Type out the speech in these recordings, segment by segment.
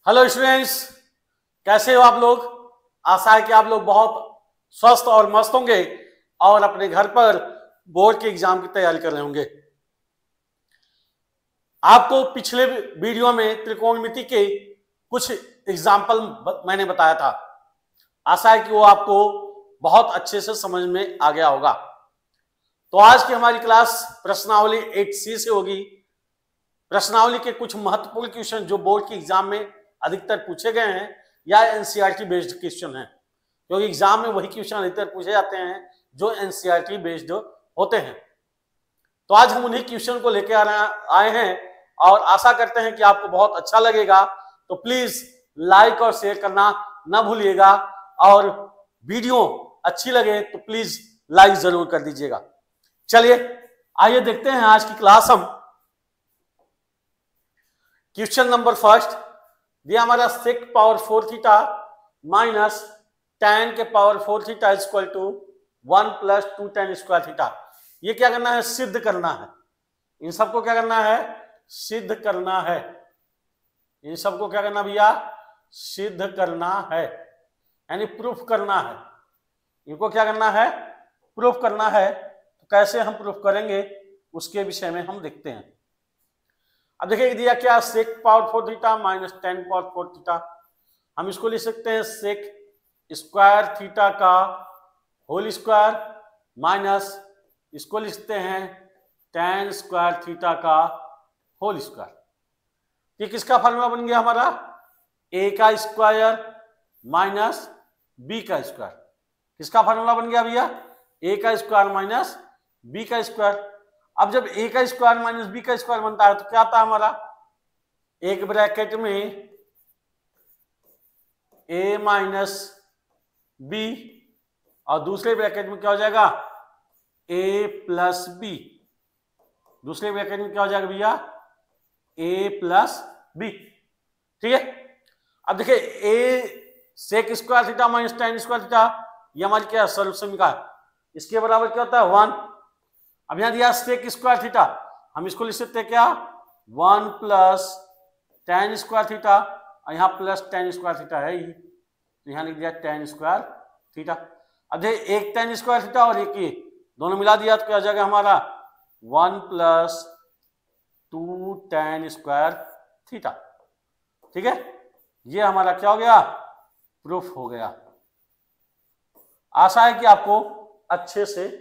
Hello students, कैसे हो आप लोग। आशा है कि आप लोग बहुत स्वस्थ और मस्त होंगे और अपने घर पर बोर्ड के एग्जाम की तैयारी कर रहे होंगे। आपको पिछले वीडियो में त्रिकोणमिति के कुछ एग्जाम्पल मैंने बताया था। आशा है कि वो आपको बहुत अच्छे से समझ में आ गया होगा। तो आज की हमारी क्लास प्रश्नावली 8C से होगी। प्रश्नावली के कुछ महत्वपूर्ण क्वेश्चन जो बोर्ड के एग्जाम में अधिकतर पूछे गए हैं या एनसीईआरटी बेस्ड क्वेश्चन हैं, क्योंकि एग्जाम में वही क्वेश्चन अधिकतर पूछे जाते हैं जो एनसीईआरटी बेस्ड होते हैं। तो आज हम उन्हीं क्वेश्चन को लेकर आए हैं और आशा करते हैं कि आपको बहुत अच्छा लगेगा। तो प्लीज लाइक और शेयर करना ना भूलिएगा और वीडियो अच्छी लगे तो प्लीज लाइक जरूर कर दीजिएगा। चलिए आइए देखते हैं आज की क्लास। हम क्वेश्चन नंबर फर्स्ट दिया हमारा sec power 4 theta minus tan के power 4 theta equal to 1 plus 2 tan square theta. ये क्या करना है? सिद्ध करना है। इन सबको क्या करना है? सिद्ध करना है। इन सबको क्या करना भैया? सिद्ध करना है, यानी प्रूफ करना है। इनको क्या करना है? प्रूफ करना है। तो कैसे हम प्रूफ करेंगे उसके विषय में हम देखते हैं। अब देखिए दिया क्या, sec power 4 theta minus tan power 4 theta. हम इसको लिख सकते हैं sec स्क्वायर थीटा का होल स्क्वायर माइनस इसको लिखते हैं tan स्क्वायर थीटा का होल स्क्वायर। ये किसका फॉर्मूला बन गया हमारा? a का स्क्वायर माइनस b का स्क्वायर। किसका फॉर्मूला बन गया भैया? a का स्क्वायर माइनस b का स्क्वायर। अब जब a का स्क्वायर माइनस b का स्क्वायर बनता है तो क्या आता है हमारा? एक ब्रैकेट में a माइनस b और दूसरे ब्रैकेट में क्या हो जाएगा? a plus b। दूसरे ब्रैकेट में क्या हो जाएगा भैया? a plus b। ठीक है। अब देखिए a sec square theta minus tan square theta, ये हमारी क्या सर्वसमीका है। इसके बराबर क्या होता है? 1। अब यहां दिया सेक स्क्वायर थीटा, हम इसको लिख सकते हैं क्या? 1 प्लस tan स्क्वायर थीटा और यहां प्लस tan स्क्वायर थीटा है ही, तो यहां लिख दिया tan स्क्वायर थीटा। अब देखिए एक tan स्क्वायर थीटा और एक ये दोनों मिला दिया तो क्या हो जाएगा हमारा? 1 प्लस 2 tan स्क्वायर थीटा। ठीक है, ये हमारा क्या हो गया? प्रूफ हो गया। आशा है कि आपको अच्छे से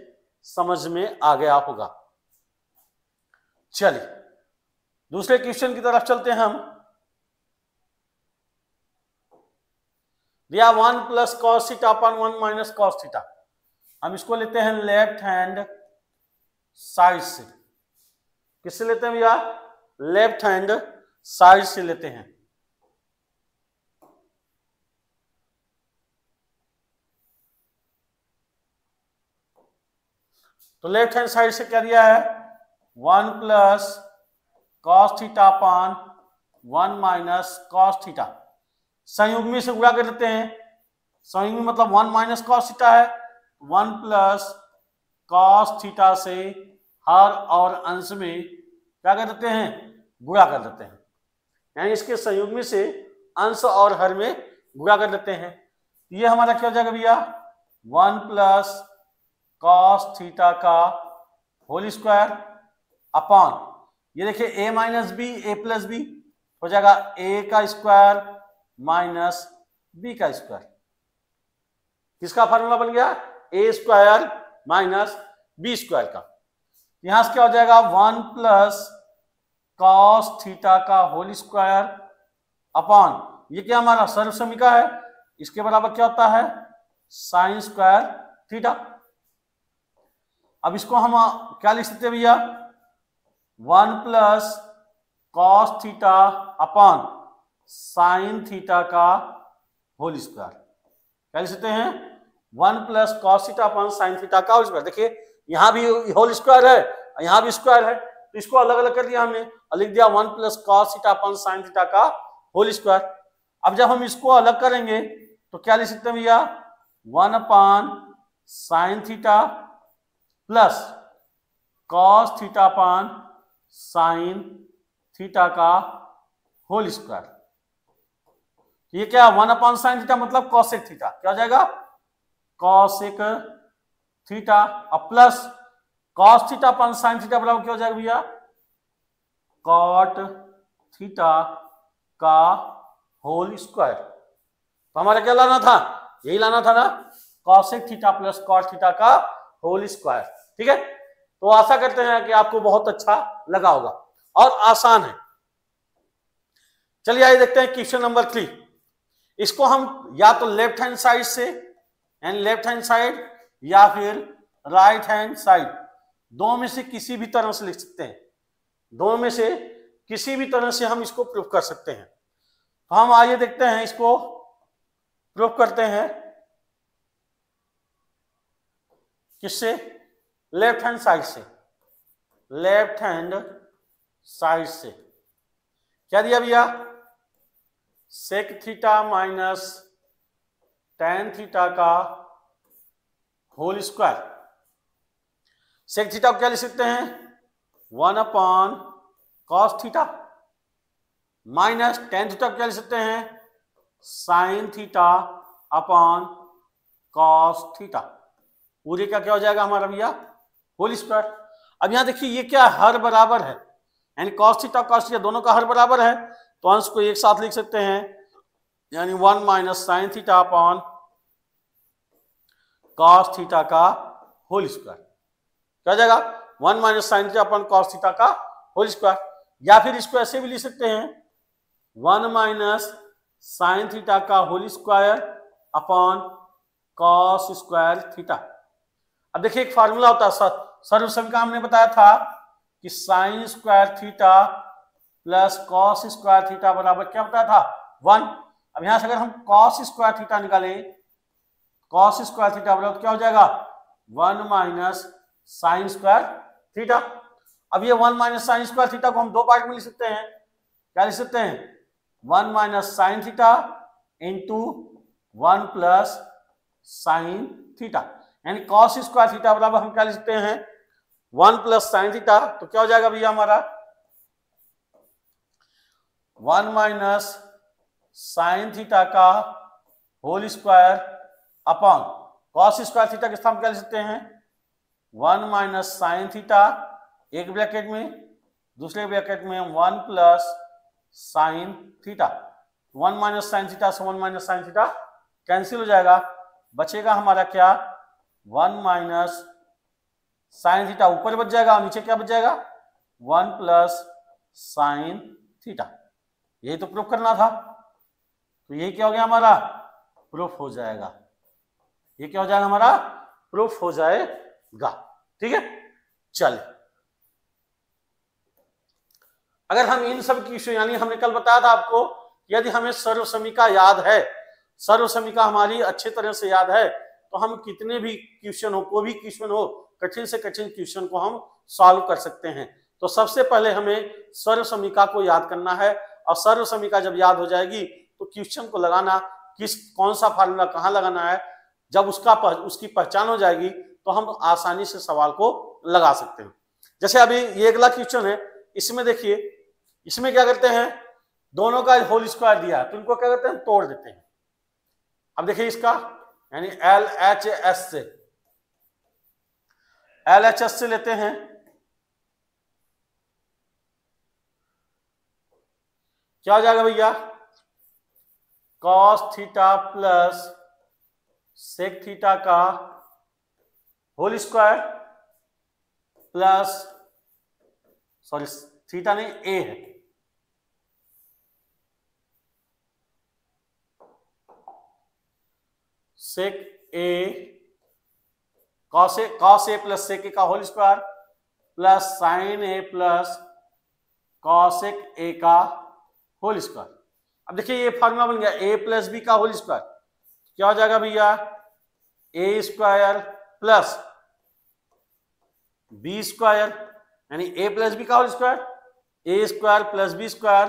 समझ में आ गया होगा। चलिए दूसरे क्वेश्चन की तरफ चलते हैं हम। दिया 1 plus cos theta upon 1 minus cos theta. हम इसको लेते हैं लेफ्ट हैंड साइड से। किससे लेते हैं भैया? लेफ्ट हैंड साइड से लेते हैं। तो लेफ्ट हैंड साइड से क्या दिया है? 1 plus cos theta upon 1 minus cos theta. संयुग्मी से गुणा कर देते हैं। संयुग्मी मतलब 1 माइनस कॉस थीटा है, 1 प्लस कॉस थीटा से हर और अंश में क्या कर देते हैं? गुणा कर देते हैं, यानी इसके संयुग्मी से अंश और हर में गुणा कर देते हैं। ये हमारा क्या हो जाएगा भैया? 1 प्लस कॉस थीटा का होल स्क्वायर अपॉन ये देखिए a minus b a plus b हो जाएगा a का स्क्वायर माइनस b का स्क्वायर। किसका फॉर्मूला बन गया? a square minus b square का। यहां से क्या हो जाएगा? 1 प्लस कॉस थीटा का होल स्क्वायर अपॉन ये क्या हमारा सर्वसमीका है, इसके बराबर क्या होता है? Sign square theta. अब इसको हम क्या लिख सकते हैं भैया? 1 plus cos theta upon sine theta का होल स्क्वायर। क्या लिख सकते हैं? 1 plus cos theta upon sine theta का होल स्क्वायर। देखिए यहां भी होल स्क्वायर है, यहां भी स्क्वायर है, तो इसको अलग अलग कर दिया हमने और लिख दिया 1 plus cos theta upon sine theta का होल स्क्वायर। अब जब हम इसको अलग करेंगे तो क्या लिख सकते हैं भैया? 1 upon sine theta plus cos theta upon sine theta का होल स्क्वायर। ये क्या 1/sin थीटा मतलब कॉसेक थीटा, क्या हो जाएगा कॉसेक थीटा, अब plus cos theta upon sine theta बराबर क्या हो जाएगा भैया कॉट थीटा का होल स्क्वायर। तो हमारा क्या लाना था, यही लाना था ना, cosec theta plus cot theta का होल स्क्वायर। ठीक है, तो आशा करते हैं कि आपको बहुत अच्छा लगा होगा और आसान है। चलिए आइए देखते हैं क्वेश्चन नंबर 3। इसको हम या तो लेफ्ट हैंड साइड से यानी लेफ्ट हैंड साइड या फिर राइट हैंड साइड, दोनों में से किसी भी तरह से लिख सकते हैं, दोनों में से किसी भी तरह से हम इसको प्रूफ कर सकते हैं। तो हम आइए देखते हैं, इसको प्रूफ करते हैं किससे, लेफ्ट हैंड साइड से। लेफ्ट हैंड साइड से क्या दिया भैया, sec theta minus tan theta का होल स्क्वायर। सेक थीटा को क्या लिख सकते हैं 1/cos theta minus tan theta को क्या लिख सकते हैं sin theta upon cos theta. पूरे का क्या हो जाएगा हमारा भैया होल स्क्वायर। अब यहां देखिए ये क्या हर बराबर है, यानी cos थीटा cos थीटा दोनों का हर बराबर है, तो अंश को एक साथ लिख सकते हैं, यानी 1 - sin theta upon cos theta का होल स्क्वायर। क्या हो जाएगा 1 - sin theta upon cos theta का होल स्क्वायर। या फिर इसको ऐसे भी लिख सकते हैं 1 - sin थीटा का whole square upon cos square theta. अब देखिए एक फार्मूला होता है सर्वसम का, हमने बताया था कि sin square theta plus cos square theta बराबर क्या बताया था 1। अब यहां से अगर हम cos स्क्वायर थीटा निकालें, cos स्क्वायर थीटा बराबर क्या हो जाएगा 1 - sin स्क्वायर थीटा। अब ये 1 - sin स्क्वायर थीटा को हम दो पार्ट में लिख सकते हैं, क्या लिख सकते हैं 1 - sin theta into 1 + sin theta, यानी cos स्क्वायर थीटा बराबर हम क्या लिख सकते हैं 1 + sin थीटा। तो क्या हो जाएगा भैया हमारा 1 - sin थीटा का whole square upon cos square theta के स्थान क्या लिख सकते हैं 1 - sin थीटा एक ब्रैकेट में, दूसरे ब्रैकेट में 1 + sin थीटा। 1 - sin थीटा से 1 - sin थीटा कैंसिल हो जाएगा, बचेगा हमारा क्या 1 - sin थीटा ऊपर बच जाएगा, नीचे क्या बच जाएगा 1 + sin थीटा। यही तो प्रूफ करना था, तो यही क्या हो गया हमारा प्रूफ हो जाएगा, ये क्या हो जाएगा हमारा प्रूफ हो जाएगा। ठीक है, चल अगर हम इन सब की यानी हमने कल बताया था आपको, यदि हमें सर्वसमीका याद है, सर्वसमीका हमारी अच्छे तरह से याद है, तो हम कितने भी क्वेश्चन हो, कोई भी क्वेश्चन हो, कठिन से कठिन क्वेश्चन को हम सॉल्व कर सकते हैं। तो सबसे पहले हमें सर्वसमीका को याद करना है, और सर्वसमीका जब याद हो जाएगी तो क्वेश्चन को लगाना, कौन सा फार्मूला कहाँ लगाना है, जब उसकी पहचान हो जाएगी तो हम आसानी से सवाल को लगा सकते हैं। जैसे अभी ये अगला क्वेश्चन है, इसमें देखिए, इसमें क्या करते हैं दोनों का होल स्क्वायर दिया है, तो इनको क्या करते हैं तोड़ देते हैं। अब देखिए इसका यानी LHS से लेते हैं, क्या हो जाएगा भैया cos theta plus sec theta का whole square plus, sorry theta नहीं ए है, सेक ए cos A plus sec a का whole square plus sine a plus cosec a का होल स्क्वायर। अब देखिए ये फार्मूला बन गया a + b का होल स्क्वायर, क्या हो जाएगा भैया a square plus b square, यानी a + b का whole square a square plus b square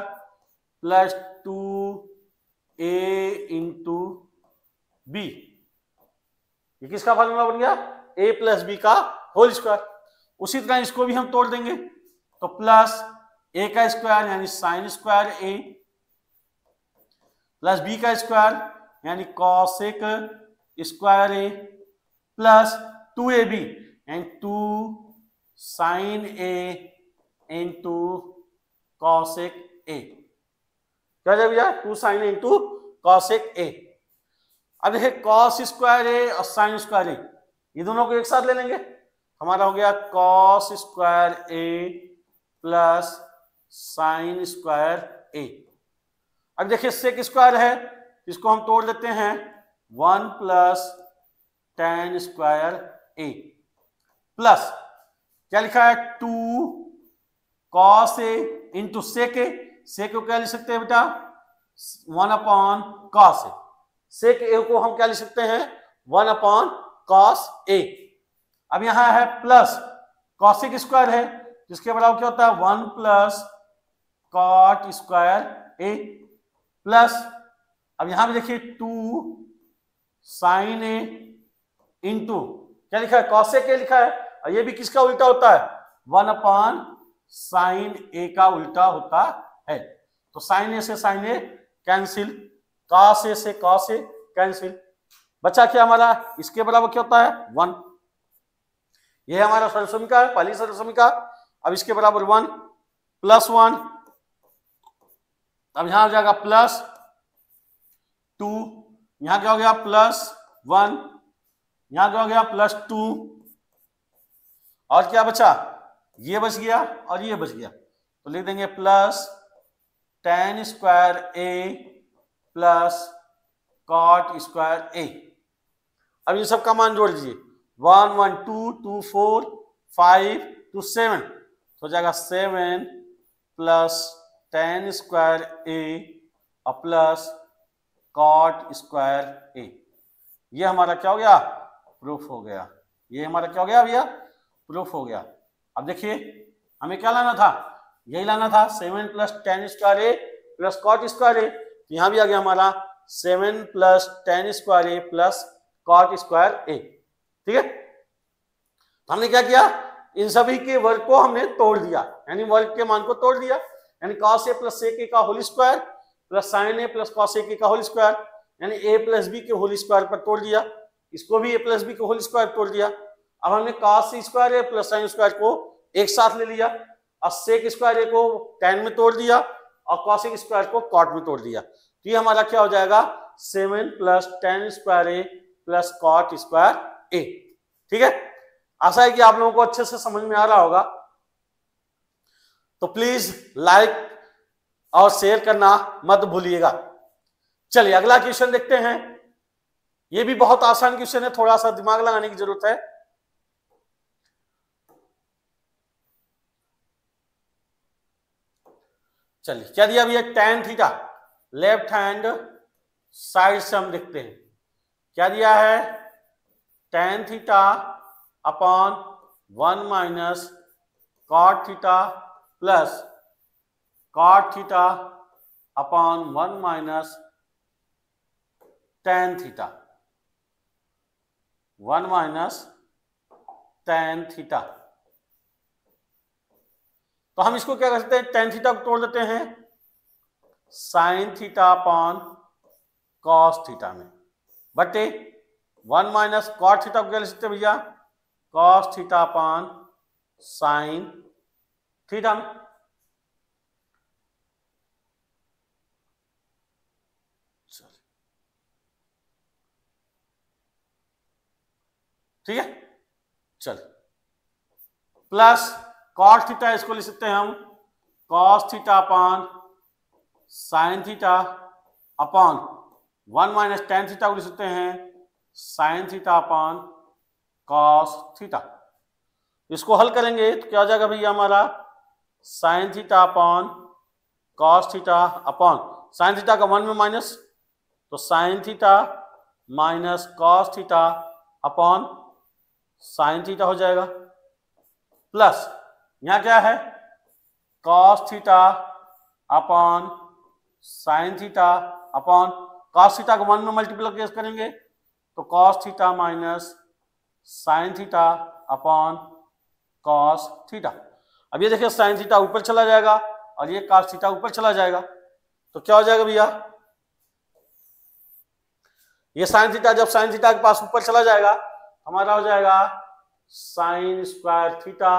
plus 2a into b। ये किसका फार्मूला बन गया a + b का होल स्क्वायर। उसी तरह इसको भी हम तोड़ देंगे, तो प्लस a का स्क्वायर यानी sine square a plus b का स्क्वायर यानी cosec square a plus 2ab and 2 sine a into cosec a. क्या हो जाएगा भैया? 2 sine a into cosec a. अब देखिए कॉस स्क्वायर ए और साइन स्क्वायर ए, ये दोनों को एक साथ ले लेंगे, हमारा हो गया cos square a plus sine square ए। अब देखिए सेक स्क्वायर है, इसको हम तोड़ लेते हैं, 1 plus tan square a plus क्या लिखा है 2 कॉस ए इंटू सेक ए। सेक को क्या लिख सकते हैं बेटा? 1 अपॉन कॉस ए। सेक ए को हम क्या लिख सकते हैं? 1 अपॉन कॉस ए। अब यहां है प्लस कॉसेक स्क्वायर है, जिसके बराबर क्या होता है 1 plus cot square a plus, अब यहां भी देखिए 2 साइन ए इंटू क्या लिखा है? कॉसेक ए लिखा है, और ये भी किसका उल्टा होता है? 1 अपॉन साइन ए का उल्टा होता है। तो साइन ए से sign A cancel, cos A से कॉस ए कैंसिल, बचा क्या हमारा? इसके बराबर क्या होता है 1। ये हमारा सरल समीकरण है, पहली सरल समीकरण। अब इसके बराबर 1 प्लस 1, अब यहां हो जाएगा प्लस 2, यहां क्या हो गया प्लस 1, यहां क्या हो गया प्लस 2, और क्या बचा? ये बच गया और ये बच गया, तो लिख देंगे plus tan square a plus cot square ए। अब इन सब का मान जोड़ लीजिए, 1 1 2 2 4 5 2 7, तो हो जाएगा 7 प्लस tan स्क्वायर ए और प्लस कॉट स्क्वायर ए। ये हमारा क्या हो गया? प्रूफ हो गया। ये हमारा क्या हो गया भैया? प्रूफ हो गया। अब देखिए हमें क्या लाना था? यही लाना था, 7 plus tan square a plus cot square ए। यहां भी आ गया हमारा 7 plus tan square a plus cot square A. ठीक है, तो हमने क्या किया? इन सभी के वर्ग को हमने तोड़ दिया, यानी वर्ग के मान को तोड़ दिया, यानी cos a plus sec a का whole square plus sin a plus cos a का होल स्क्वायर, यानी a प्लस b के होल स्क्वायर पर तोड़ दिया, इसको भी a प्लस b के होल स्क्वायर तोड़ दिया। अब हमने cos square a plus sin square को एक साथ ले लिया, और sec स्क्वायर a को tan में तोड़ दिया और cos स्क्वायर को cot में तोड़ दिया। तो ये हमारा क्या हो जाएगा? 7 plus tan square a plus cot square A. ठीक है, आशा है कि आप लोगों को अच्छे से समझ में आ रहा होगा। तो प्लीज लाइक और शेयर करना मत भूलिएगा। चलिए अगला क्वेश्चन देखते हैं। यह भी बहुत आसान क्वेश्चन है, थोड़ा सा दिमाग लगाने की जरूरत है। चलिए क्या दिया भैया? tan theta, left hand side से हम देखते हैं क्या दिया है? tan theta upon 1 minus cot theta plus cot theta upon 1 minus tan theta, 1 minus tan theta. तो हम इसको क्या कर सकते हैं? tan थीटा को तोड़ देते हैं sin theta upon cos theta में, बटे 1 माइनस कॉट थीटा को क्या लिख सकते हैं भैया? cos theta upon sin theta में। ठीक है, चल प्लस कॉट थीटा, इसको लिख सकते हैं हम cos theta upon sin theta upon 1 minus tan theta को लिख सकते हैं sin theta upon cos theta. इसको हल करेंगे तो क्या हो जाएगा भैया? हमारा sin theta upon cos theta upon sin theta का 1 में माइनस, तो sin theta minus cos theta upon sin theta हो जाएगा, प्लस यहां क्या है? cos theta upon sin theta upon cos theta को 1 में मल्टीप्लाई करेंगे तो cos theta minus sin theta upon cos theta. अब ये देखिए sin थीटा ऊपर चला जाएगा और ये cos थीटा ऊपर चला जाएगा, तो क्या हो जाएगा भैया? ये साइन थीटा, जब साइन थीटा के पास ऊपर चला जाएगा हमारा हो जाएगा साइन स्क्वायर थीटा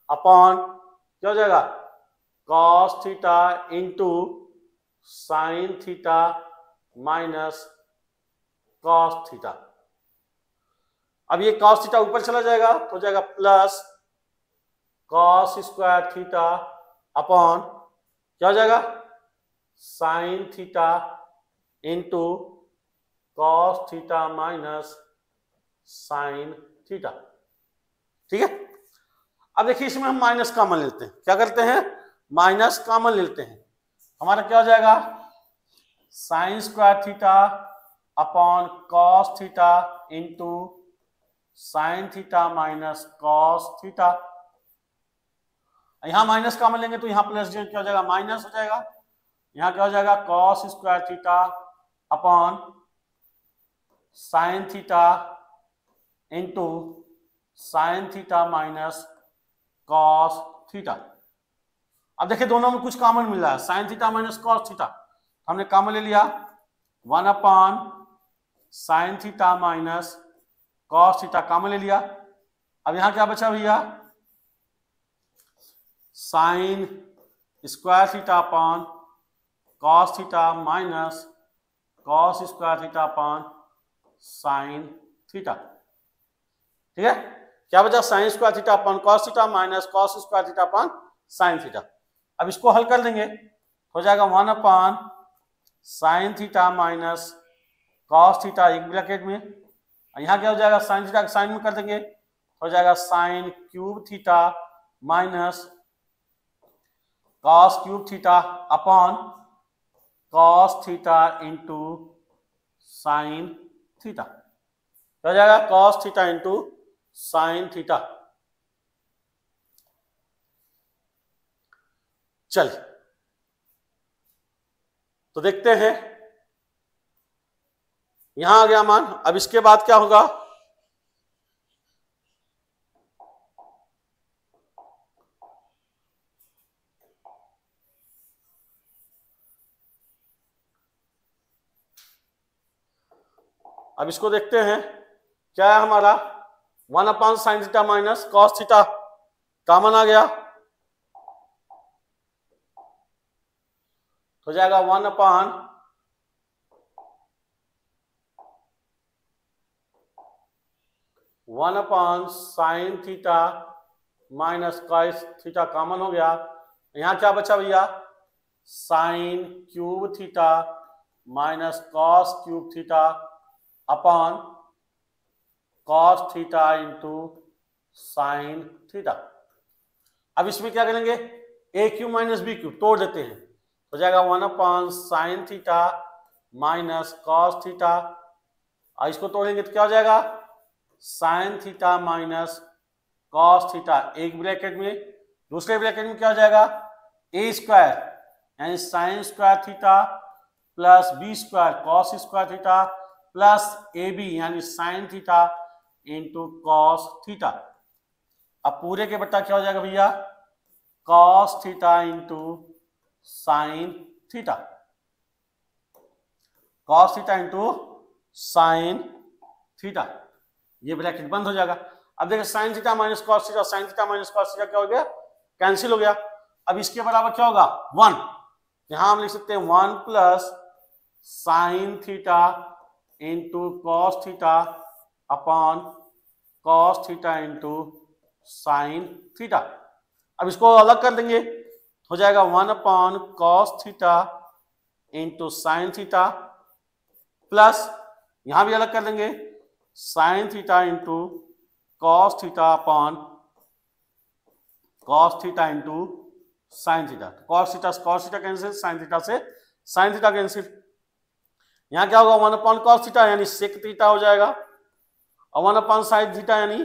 अपॉन क्या हो जाएगा cos theta into sine theta minus cos theta. अब ये कॉस थीटा ऊपर चला जाएगा तो हो जाएगा plus cos square theta upon क्या हो जाएगा sign theta into cos theta minus sine theta. ठीक है, अब देखिए इसमें हम माइनस कॉमन लेते हैं। क्या करते हैं, माइनस कॉमन लेते हैं। हमारा क्या हो जाएगा sign square theta upon cos theta into sine theta minus cos theta. यहां माइनस कॉमन लेंगे तो यहां प्लस जो क्या हो जाएगा माइनस हो जाएगा। यहां क्या हो जाएगा cos square theta upon sine theta into sine theta minus cos theta. अब देखिए दोनों में कुछ कॉमन मिल रहा है, sign theta minus cos theta हमने कॉमन ले लिया, 1 upon sine theta minus cos theta common ले लिया। अब यहां क्या बचा भैया sign square theta upon cos theta minus cos square theta upon sine theta. ठीक है, क्या बचा sign square theta upon cos theta minus cos square theta upon sine theta. अब इसको हल कर देंगे हो जाएगा 1 upon sine theta minus cos theta एक ब्रैकेट में, यहां क्या हो जाएगा साइन थीटा साइन में कर देंगे हो जाएगा sign cube theta minus cos cube theta upon cos theta into sine theta. क्या हो जाएगा cos theta into sine theta. चलिए तो देखते हैं, यहां आ गया मान। अब इसके बाद क्या होगा अब इसको देखते हैं क्या है हमारा 1 upon sine theta minus cos theta common आ गया हो जाएगा 1 upon sine theta minus cos theta common हो गया। यहां क्या बचा भैया sine cube theta minus cos cube theta upon cos theta into sine theta. अब इसमें क्या करेंगे A cube minus B cube तोड़ देते हैं हो जाएगा 1 upon sine theta minus cos theta, और इसको तोड़ेंगे तो क्या हो जाएगा sign theta minus cos theta एक ब्रैकेट में, दूसरे ब्रैकेट में क्या हो जाएगा ए स्क्वायर यानी sine square theta plus B square cos square theta plus A B यानी sine theta into cos theta. अब पूरे के बट्टा क्या हो जाएगा भैया cos theta into sine theta, cos theta into sine theta, ये ब्रैकेट बंद हो जाएगा। अब देखिए sine theta minus cos theta, sine theta minus cos theta क्या हो गया कैंसिल हो गया। अब इसके बराबर क्या होगा 1, यहां हम लिख सकते हैं 1 plus sign theta into cos theta upon cos theta into sine theta. अब इसको अलग कर देंगे हो जाएगा 1 upon cos theta into sine theta plus यहां भी अलग कर देंगे sign theta into cos theta upon cos theta into sine theta. Cos theta cancel, sine theta से साइन थीटा कैंसिल। यहां क्या होगा 1 अपॉन कॉस थीटा यानी सेक थीटा हो जाएगा और 1 अपॉन साइन थीटा यानी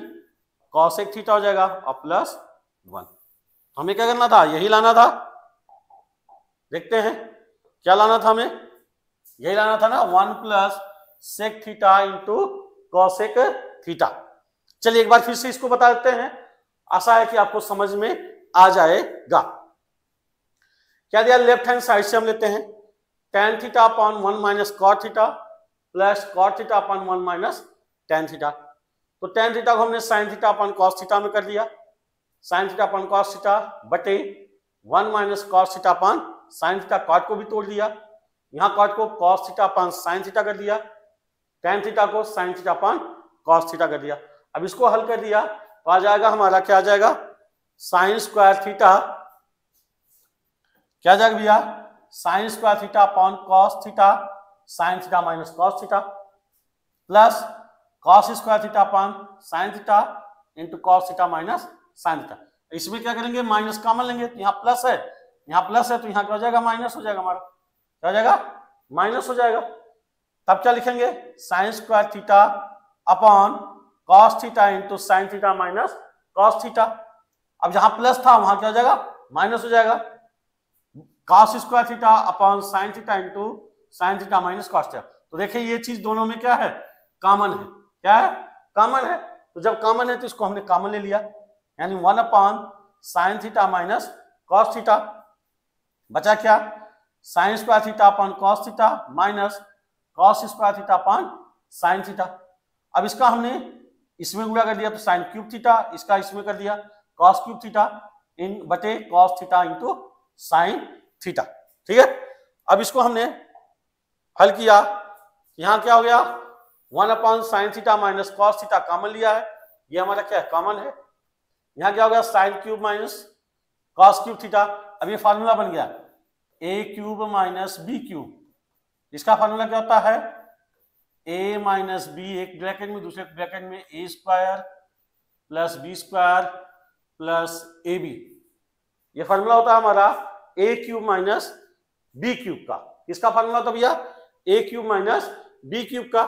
कॉसेक थीटा हो जाएगा और प्लस 1। हमें क्या करना था यही लाना था, देखते हैं क्या लाना था हमें, यही लाना था ना 1 plus sec theta into cosec theta. चलिए एक बार फिर से इसको बता देते हैं, आशा है कि आपको समझ में आ जाएगा। क्या दिया लेफ्ट हैंड साइड से हम लेते हैं tan theta upon 1 minus cot theta plus cot theta upon 1 minus tan theta. तो टेन थीटा को हमने sine theta upon cos theta में कर दिया, sine theta upon cos theta बटे 1 minus cos theta upon sine theta, cot को भी तोड़ दिया, यहाँ कॉट को cos theta upon sine theta कर दिया, टेन थीटा को sine theta upon cos theta कर दिया। अब इसको हल कर दिया तो आ जाएगा हमारा, क्या आ जाएगा, साइन स्क्वायर थीटा, क्या आ जाएगा भैया, sign square theta upon cos theta sine theta minus cos theta, plus cos square theta upon sine theta into cos theta minus sine theta. इसमें क्या करेंगे, माइनस कॉमन लेंगे, तो यहाँ प्लस है, यहाँ प्लस है, तो यहाँ क्या हो जाएगा, माइनस हो जाएगा, हमारा क्या हो जाएगा, माइनस हो जाएगा। तब क्या लिखेंगे, sign square theta upon cos theta into sine theta minus cos theta. अब जहां प्लस था वहां क्या हो जाएगा, माइनस हो जाएगा, cos square theta upon sine theta into sine theta minus cos theta. तो देखिए ये चीज दोनों में क्या है, कॉमन है, क्या है, कॉमन है। तो जब कॉमन है तो इसको हमने कॉमन ले लिया, यानी 1 upon sine theta minus cos theta, बचा क्या, sign square theta upon cos theta minus cos square theta upon sine theta. अब इसका हमने इसमें गुणा कर दिया तो साइन क्यूब थीटा, इसका इसमें कर दिया कॉस क्यूब थीटा इन बटे cos theta into sine theta, ठीक है। अब इसको हमने हल किया, यहां क्या हो गया, 1 upon sine theta minus cos theta common लिया है, ये हमारा क्या है, कॉमन है। यहां क्या हो गया, sine cube minus cos cube theta. अब ये फार्मूला बन गया A cube minus B cube, इसका फार्मूला क्या होता है, ए माइनस बी एक ब्रैकेट में, दूसरे ब्रैकेट में A square plus B square plus A B, ये फार्मूला होता है हमारा A cube minus B cube का। इसका फार्मूला होता भैया A cube minus B cube का,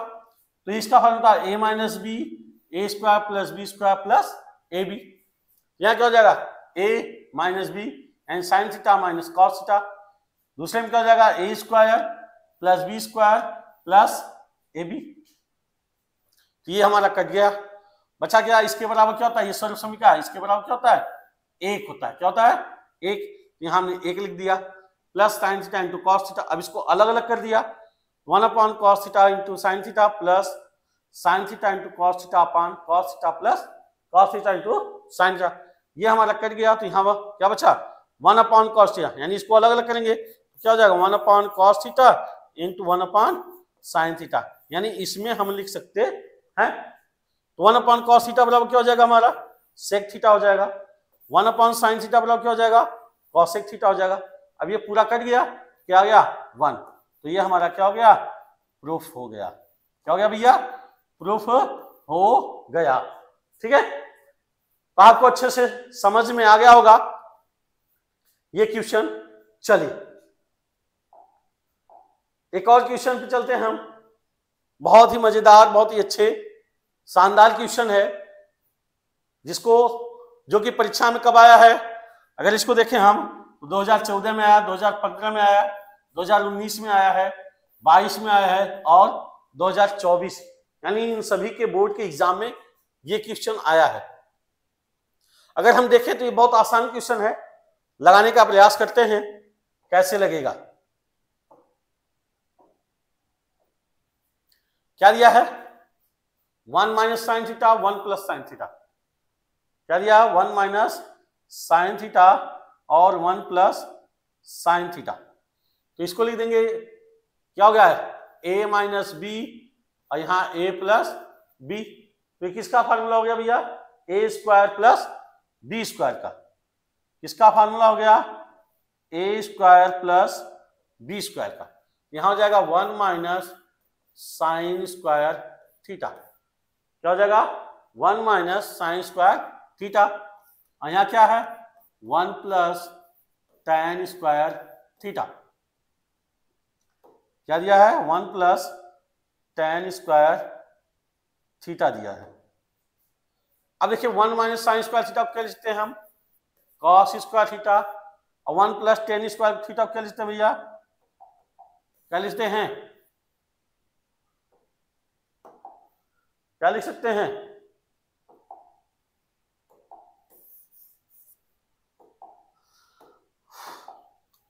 तो इसका formula A minus B A square plus B square plus A B. यहां क्या हो जाएगा, A minus B and sine theta minus cos theta, दूसरे में क्या हो जाएगा, A square plus B square plus A B. तो ये हमारा कट गया, बचा क्या, इसके बराबर क्या होता है, ये सर्व समीकरण, इसके बराबर क्या होता है, एक होता है, क्या होता है, एक, यहां हमने एक लिख दिया, plus sign theta into cos theta. अब इसको अलग अलग कर दिया, 1 upon cos theta into sine theta plus sign theta into cos theta upon cos theta plus cos theta into sine theta. ये हमारा कट गया, तो यहाँ क्या बचा, 1 अपॉन कॉस थीटा, यानी इसको अलग अलग करेंगे क्या हो जाएगा, 1 upon cos theta into 1 upon sine theta, यानी इसमें हम लिख सकते हैं, तो 1 अपॉन कॉस थीटा बराबर क्या हो जाएगा हमारा, सेक थीटा हो जाएगा, 1 अपॉन साइन थीटा बराबर क्या हो जाएगा, कॉसेक थीटा हो जाएगा। अब ये पूरा कट गया, क्या आ गया, 1, तो ये हमारा क्या हो गया, प्रूफ हो गया, क्या हो गया भैया, प्रूफ हो गया, ठीक है। तो आपको अच्छे से समझ में आ गया होगा ये क्वेश्चन। चलिए एक और क्वेश्चन पे चलते हैं हम, बहुत ही मजेदार, बहुत ही अच्छे शानदार क्वेश्चन है, जिसको जो कि परीक्षा में कब आया है, अगर इसको देखें हम तो 2014 में आया, 2015 में आया, 2019 में आया है, 22 में आया है और 2024, यानी इन सभी के बोर्ड के एग्जाम में ये क्वेश्चन आया है। अगर हम देखें तो ये बहुत आसान क्वेश्चन है, लगाने का प्रयास करते हैं कैसे लगेगा। क्या दिया है, 1 minus sine theta 1 plus sine theta, क्या दिया, 1 माइनस साइन थीटा और 1 प्लस साइन थीटा। तो इसको लिख देंगे, क्या हो गया है, a माइनस बी और यहां a प्लस बी, तो किसका फार्मूला हो गया भैया, ए स्क्वायर प्लस बी स्क्वायर का, किसका फार्मूला हो गया, ए स्क्वायर प्लस बी स्क्वायर का। यहां हो जाएगा 1 माइनस साइन स्क्वायर थीटा, क्या हो जाएगा, 1 माइनस साइन स्क्वायर थीटा, और यहां क्या है, 1 प्लस tan स्क्वायर थीटा, क्या दिया है, 1 प्लस tan स्क्वायर थीटा दिया है। अब देखिए 1 माइनस साइन स्क्वायर थीटा क्या लिखते हैं हम, कॉस स्क्वायर थीटा, और 1 प्लस tan स्क्वायर थीटा क्या लिखते हैं भैया, क्या लिखते हैं, क्या लिख सकते हैं,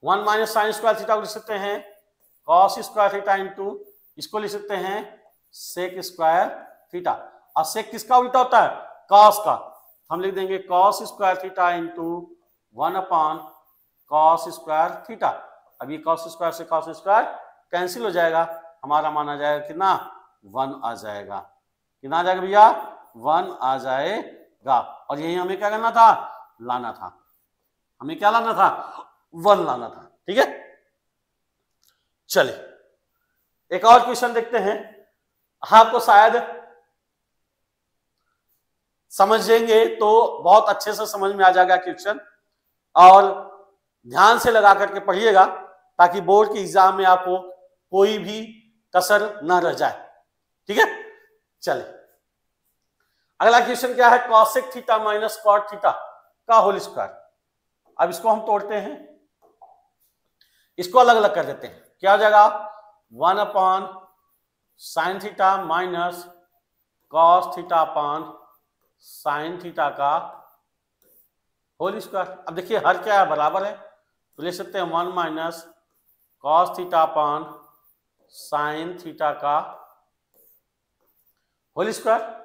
one minus sign square theta को लिख सकते हैं कॉस स्क्वायर थीटा इंटू इसको लिख सकते हैं सेक स्क्वायर थीटा। और सेक किसका उल्टा होता है? कॉस का। हम लिख देंगे कॉस स्क्वायर थीटा इंटू 1/कॉस स्क्वायर थीटा। अब ये कॉस स्क्वायर से कॉस स्क्वायर कैंसिल हो जाएगा, हमारा माना जाएगा कितना? 1 आ जाएगा। कितना आ जाएगा भैया? 1 आ जाएगा। और यही हमें क्या करना था? लाना था। हमें क्या लाना था? 1 लाना था। ठीक है, चलिए एक और क्वेश्चन देखते हैं। आपको शायद समझेंगे तो बहुत अच्छे से समझ में आ जाएगा क्वेश्चन, और ध्यान से लगा करके पढ़िएगा ताकि बोर्ड के एग्जाम में आपको कोई भी कसर न रह जाए। ठीक है, चलिए अगला क्वेश्चन क्या है? Cosec theta minus cot theta का होल स्क्वायर। अब इसको हम तोड़ते हैं, इसको अलग अलग कर देते हैं। क्या हो जाएगा? 1/साइन theta minus cos theta upon sine theta का होल स्क्वायर। अब देखिए हर क्या है? बराबर है, तो ले सकते हैं 1 - cos theta upon sine theta का होल स्क्वायर।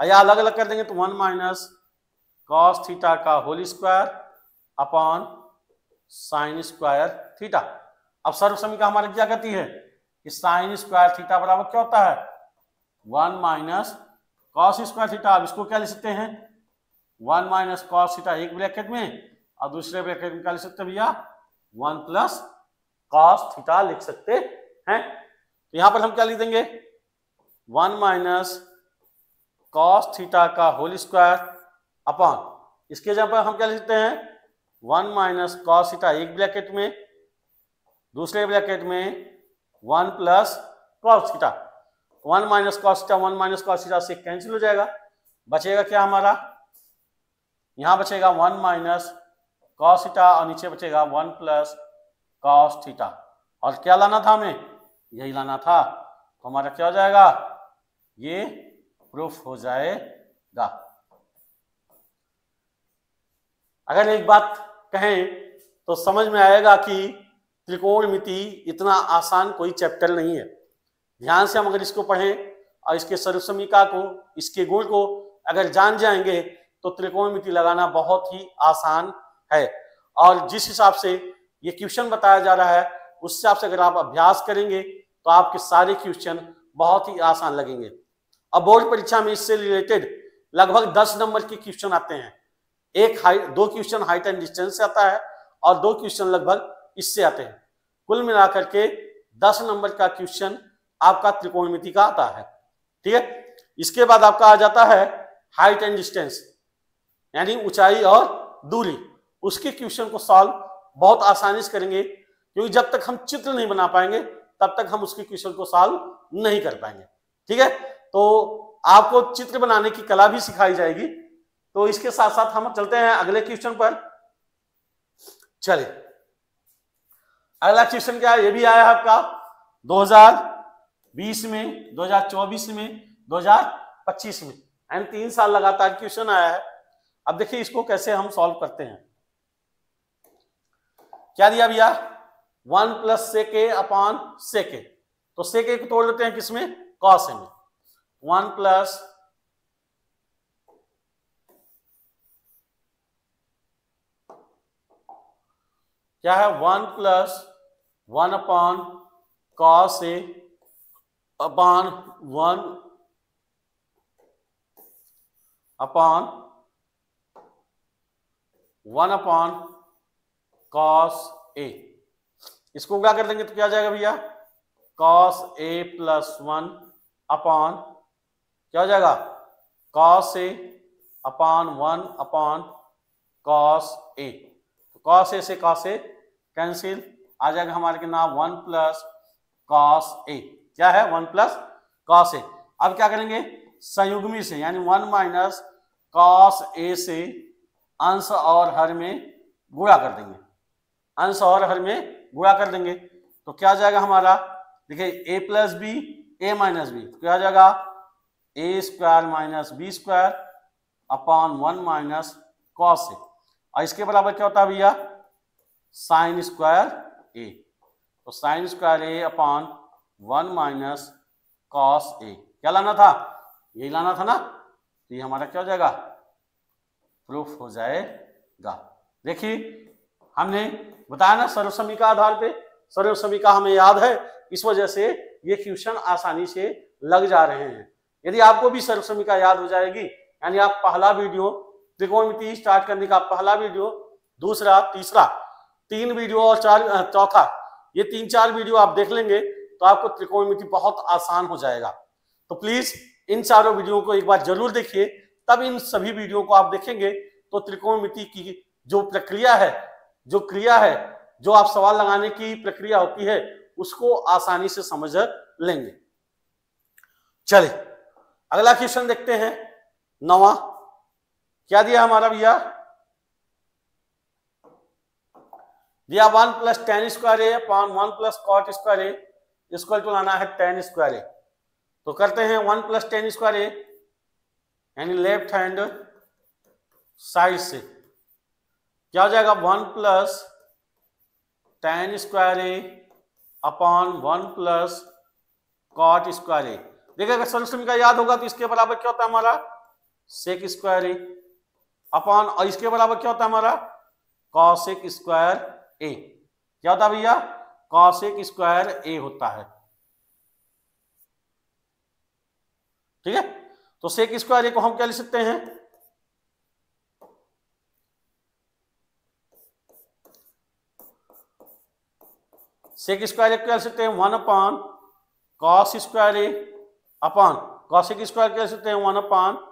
या अलग अलग कर देंगे तो 1 - कॉस थीटा का whole square upon sine square theta. अब सर्व समीकरण हमारी क्या कहती है कि साइन स्क्वायर थीटा बराबर क्या होता है? 1 - कॉस स्क्वायर थीटा। अब इसको क्या लिख सकते हैं? 1 - कॉस थीटा एक ब्रैकेट में, और दूसरे ब्रैकेट में क्या लिख सकते हैं भैया? 1 + कॉस थीटा लिख सकते हैं। तो यहां पर हम क्या लिख देंगे? 1 - कॉस थीटा का होल स्क्वायर अपॉन, इसके जगह पर हम क्या लिख सकते हैं? 1 - कॉस थीटा एक ब्रैकेट में, दूसरे ब्रैकेट में 1 + cos theta. 1 - cos theta 1 - cos theta से कैंसिल हो जाएगा, बचेगा क्या हमारा? यहां बचेगा 1 - कॉस थीटा और नीचे बचेगा 1 + कॉस थीटा। और क्या लाना था हमें? यही लाना था। तो हमारा क्या हो जाएगा? ये प्रूफ हो जाएगा। अगर एक बात कहें तो समझ में आएगा कि त्रिकोणमिति इतना आसान कोई चैप्टर नहीं है। ध्यान से हम अगर इसको पढ़ें और इसके सर्वसमीका को, इसके गुण को अगर जान जाएंगे तो त्रिकोणमिति लगाना बहुत ही आसान है। और जिस हिसाब से ये क्वेश्चन बताया जा रहा है उस हिसाब से अगर आप अभ्यास करेंगे तो आपके सारे क्वेश्चन बहुत ही आसान लगेंगे। अब बोर्ड परीक्षा में इससे रिलेटेड लगभग 10 नंबर के क्वेश्चन आते हैं। दो क्वेश्चन हाइट एंड डिस्टेंस से आता है और 2 क्वेश्चन लगभग इससे आते हैं। कुल मिलाकर के 10 नंबर का क्वेश्चन आपका त्रिकोणमिति का आता है। ठीक है, इसके बाद आपका आ जाता है हाइट एंड डिस्टेंस, यानी ऊंचाई और दूरी। उसके क्वेश्चन को सॉल्व बहुत आसानी से करेंगे, क्योंकि जब तक हम चित्र नहीं बना पाएंगे तब तक हम उसके क्वेश्चन को सॉल्व नहीं कर पाएंगे। ठीक है, तो आपको चित्र बनाने की कला भी सिखाई जाएगी। तो इसके साथ साथ हम चलते हैं अगले क्वेश्चन पर। चलिए अगला क्वेश्चन क्या है? ये भी आया है आपका 2020 में, 2024 में, 2025 में, एंड 3 साल लगातार क्वेश्चन आया है। अब देखिए इसको कैसे हम सॉल्व करते हैं। क्या दिया भैया? 1 + sec a upon sec a। तो sec a को तोड़ लेते हैं किसमें? cos a में। 1 + क्या है? 1 + 1 upon cos a upon 1 upon 1 upon cos a। इसको क्या कर देंगे तो क्या आ जाएगा भैया? cos a + 1 अपॉन क्या हो जाएगा? cos a upon 1 upon cos a। तो cos a से cos a कैंसिल, आ जाएगा हमारे के नाम 1 + cos a। क्या है? 1 + cos a। अब क्या करेंगे? संयुग्मी से, यानी 1 - cos a से अंश और हर में गुणा कर देंगे। अंश और हर में गुणा कर देंगे तो क्या आ जाएगा हमारा? देखिए a + b a - b, क्या आ जाएगा? a² - b² upon 1 - cos a। और इसके बराबर क्या होता है भैया? sin² a। तो sin² a upon 1 minus cos A, क्या लाना था, यही लाना था ना, तो ये हमारा क्या हो जाएगा, प्रूफ हो जाएगा। देखिए हमने बताया ना सर्वसमी का आधार पे, सर्वसमी का हमें याद है, इस वजह से ये क्वेश्चन आसानी से लग जा रहे हैं। यदि आपको भी सर्वसमी का याद हो जाएगी, यानी आप पहला वीडियो त्रिकोणमिति स्टार्ट करने का पहला वीडियो, दूसरा, तीसरा, 3 वीडियो और चौथा, ये 3-4 वीडियो आप देख लेंगे तो आपको त्रिकोणमिति बहुत आसान हो जाएगा। तो प्लीज इन चारों वीडियो को एक बार जरूर देखिए, तब इन सभी वीडियो को आप देखेंगे तो त्रिकोणमिति की जो प्रक्रिया है, जो क्रिया है, जो आप सवाल लगाने की प्रक्रिया होती है, उसको आसानी से समझ लेंगे। चलिए अगला क्वेश्चन देखते हैं, 9वां। क्या दिया हमारा भैया, दिया 1 plus tan square a upon 1 plus cot square a equal to लाना है टेन स्क्वायर ए। तो करते हैं 1 प्लस टेन स्क्वायर ए, यानी लेफ्ट हैंड साइड से क्या हो जाएगा, 1 plus tan square a upon 1 plus cot square ए। देखिए अगर सर्वसमी का याद होगा तो इसके बराबर क्या होता है हमारा, सेक स्क्वायर ए अपॉन, और इसके बराबर क्या होता है हमारा, कॉसेक स्क्वायर ए। क्या होता है भैया, कॉसेक स्क्वायर ए होता है। ठीक है, तो सेक स्क्वायर ए को हम क्या लिख सकते हैं, सेक स्क्वायर ए क्या लिख सकते हैं, 1 upon cos square a upon cosec square क्या लिख सकते हैं, 1 अपॉन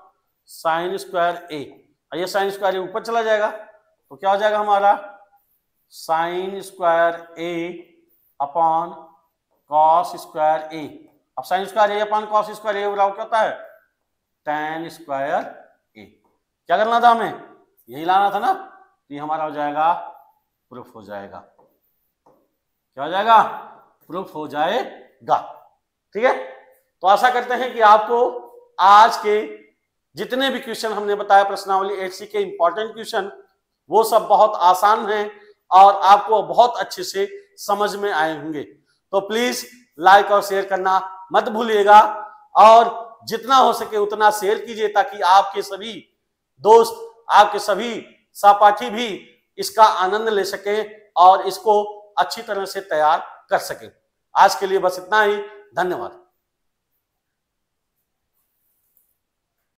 साइन स्क्वायर ए। और ये साइन स्क्वायर ए ऊपर चला जाएगा तो क्या हो जाएगा हमारा, sine square a upon cos square ए। अब sine square a upon cos square ए बराबर क्या होता है, टेन स्क्वायर ए। क्या करना था हमें, यही लाना था ना, तो ये हमारा हो जाएगा, प्रूफ हो जाएगा। क्या हो जाएगा, प्रूफ हो जाएगा। ठीक है, तो आशा करते हैं कि आपको आज के जितने भी क्वेश्चन हमने बताया प्रश्नावली 8C के इंपॉर्टेंट क्वेश्चन, वो सब बहुत आसान हैं और आपको बहुत अच्छे से समझ में आए होंगे। तो प्लीज लाइक और शेयर करना मत भूलिएगा, और जितना हो सके उतना शेयर कीजिए ताकि आपके सभी दोस्त, आपके सभी सहपाठी भी इसका आनंद ले सकें और इसको अच्छी तरह से तैयार कर सकें। आज के लिए बस इतना ही, धन्यवाद।